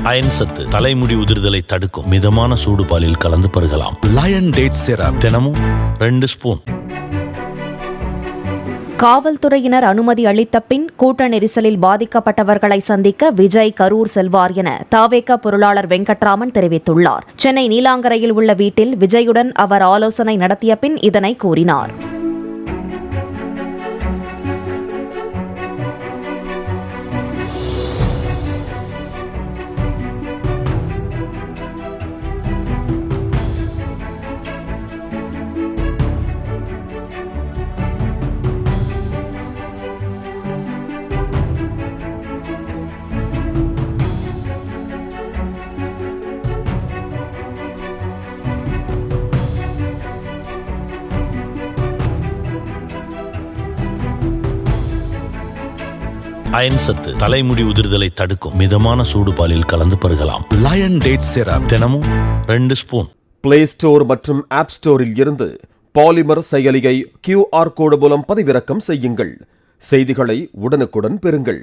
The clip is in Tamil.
அயன் சத்து தலைமுடி உதிர்தலை தடுக்கும். மிதமான சூடு பாலில் கலந்து பருகலாம். லயன் டேட் சிரப் தினமும் 2 ஸ்பூன். காவல்துறையினர் அனுமதி அளித்த பின் கூட்ட நெரிசலில் பாதிக்கப்பட்டவர்களை சந்திக்க விஜய் கரூர் செல்வார் என தவேக பொருளாளர் வெங்கட்ராமன் தெரிவித்துள்ளார். சென்னை நீலாங்கரையில் உள்ள வீட்டில் விஜயுடன் அவர் ஆலோசனை நடத்திய பின் இதனை கூறினார். அயன் சத்து தலைமுடி உதிர்தலை தடுக்கும். மிதமான சூடு பாலில் கலந்து பருகலாம். லயன் டேட் சிரப் தினமும் 2 ஸ்பூன். பிளே ஸ்டோர் மற்றும் ஆப் ஸ்டோரில் இருந்து பாலிமர் செயலியை QR கோடு மூலம் பதிவிறக்கம் செய்யுங்கள். செய்திகளை உடனுக்குடன் பெறுங்கள்.